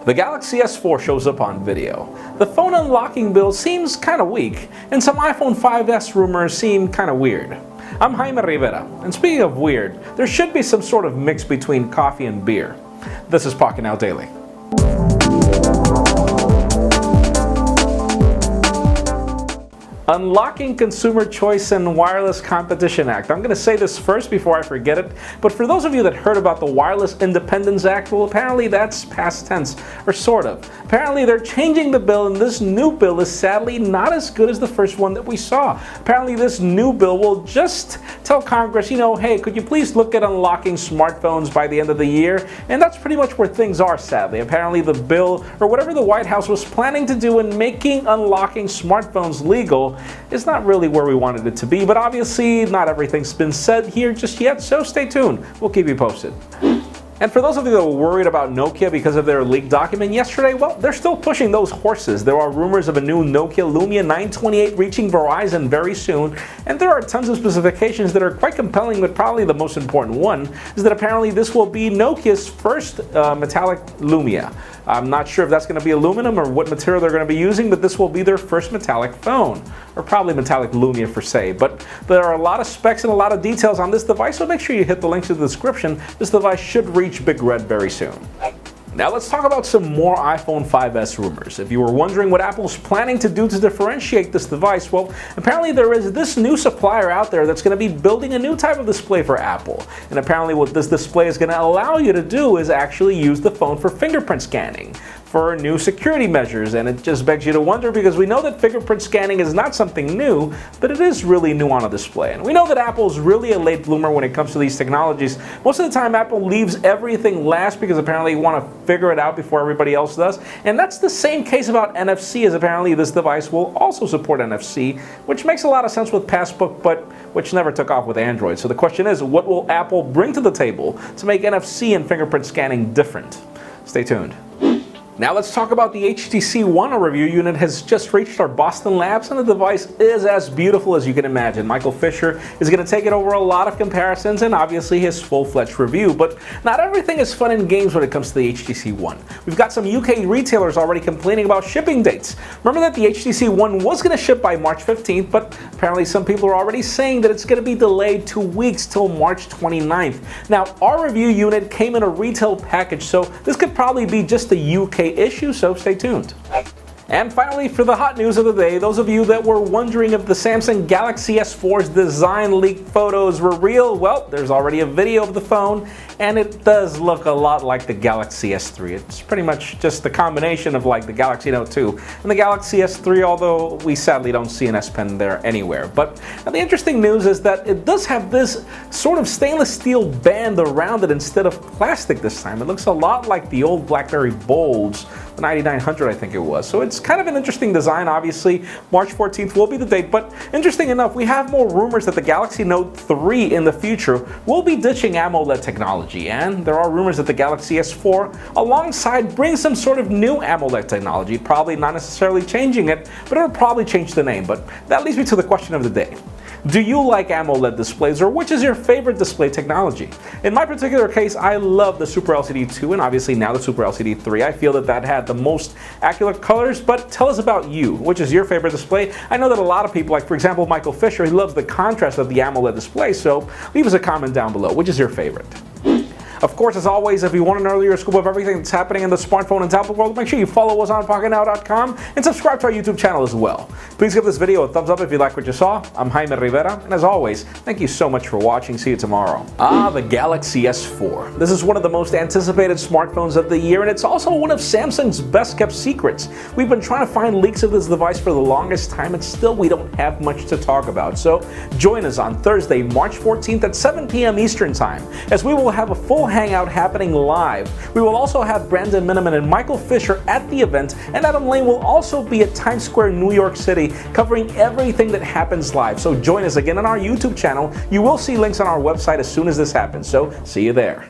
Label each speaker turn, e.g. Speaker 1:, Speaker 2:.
Speaker 1: The Galaxy S4 shows up on video. The phone unlocking build seems kinda weak, and some iPhone 5S rumors seem kinda weird. I'm Jaime Rivera, and speaking of weird, there should be some sort of mix between coffee and beer. This is Pocketnow Daily. Unlocking Consumer Choice and Wireless Competition Act. I'm going to say this first before I forget it, but for those of you that heard about the Wireless Independence Act, well, apparently that's past tense, or sort of. Apparently they're changing the bill, and this new bill is sadly not as good as the first one that we saw. Apparently this new bill will just tell Congress, hey, could you please look at unlocking smartphones by the end of the year? And that's pretty much where things are, sadly. Apparently the bill, or whatever the White House was planning to do in making unlocking smartphones legal, is not really where we wanted it to be, but obviously not everything's been said here just yet, so stay tuned. We'll keep you posted. And for those of you that were worried about Nokia because of their leaked document yesterday, well, they're still pushing those horses. There are rumors of a new Nokia Lumia 928 reaching Verizon very soon, and there are tons of specifications that are quite compelling, but probably the most important one is that apparently this will be Nokia's first metallic Lumia. I'm not sure if that's going to be aluminum or what material they're going to be using, but this will be their first metallic phone, or probably metallic Lumia per se. But there are a lot of specs and a lot of details on this device, so make sure you hit the links in the description. This device should reach Big Red very soon. Now let's talk about some more iPhone 5S rumors. If you were wondering what Apple's planning to do to differentiate this device, well, apparently there is this new supplier out there that's going to be building a new type of display for Apple. And apparently what this display is going to allow you to do is actually use the phone for fingerprint scanning, for new security measures. And it just begs you to wonder, because we know that fingerprint scanning is not something new, but it is really new on a display. And we know that Apple is really a late bloomer when it comes to these technologies. Most of the time Apple leaves everything last because apparently they want to figure it out before everybody else does. And that's the same case about NFC, as apparently this device will also support NFC, which makes a lot of sense with Passbook, but which never took off with Android. So the question is, what will Apple bring to the table to make NFC and fingerprint scanning different? Stay tuned. Now let's talk about the HTC One. A review unit has just reached our Boston labs, and the device is as beautiful as you can imagine. Michael Fisher is going to take it over a lot of comparisons and obviously his full-fledged review, but not everything is fun and games when it comes to the HTC One. We've got some UK retailers already complaining about shipping dates. Remember that the HTC One was going to ship by March 15th, but apparently some people are already saying that it's going to be delayed 2 weeks till March 29th. Now, our review unit came in a retail package, so this could probably be just a UK issue, so stay tuned. And finally, for the hot news of the day, those of you that were wondering if the Samsung Galaxy S4's design leaked photos were real, well, there's already a video of the phone, and it does look a lot like the Galaxy S3. It's pretty much just the combination of like the Galaxy Note 2 and the Galaxy S3, although we sadly don't see an S Pen there anywhere. But now the interesting news is that it does have this sort of stainless steel band around it instead of plastic this time. It looks a lot like the old BlackBerry Bolds, the 9900 I think it was. So it's kind of an interesting design. Obviously March 14th will be the date, but interesting enough, we have more rumors that the Galaxy Note 3 in the future will be ditching AMOLED technology, and there are rumors that the Galaxy S4 alongside brings some sort of new AMOLED technology, probably not necessarily changing it, but it'll probably change the name. But that leads me to the question of the day. Do you like AMOLED displays, or which is your favorite display technology? In my particular case, I love the Super LCD 2 and obviously now the Super LCD 3. I feel that had the most accurate colors, but tell us about you. Which is your favorite display? I know that a lot of people, like for example Michael Fisher, he loves the contrast of the AMOLED display, so leave us a comment down below. Which is your favorite? Of course, as always, if you want an earlier scoop of everything that's happening in the smartphone and tablet world, make sure you follow us on Pocketnow.com and subscribe to our YouTube channel as well. Please give this video a thumbs up if you like what you saw. I'm Jaime Rivera, and as always, thank you so much for watching. See you tomorrow. The Galaxy S4. This is one of the most anticipated smartphones of the year, and it's also one of Samsung's best kept secrets. We've been trying to find leaks of this device for the longest time, and still we don't have much to talk about. So join us on Thursday, March 14th at 7 p.m. Eastern Time, as we will have a full hangout happening live. We will also have Brandon Miniman and Michael Fisher at the event, and Adam Lane will also be at Times Square, New York City, covering everything that happens live. So join us again on our YouTube channel. You will see links on our website as soon as this happens, so see you there.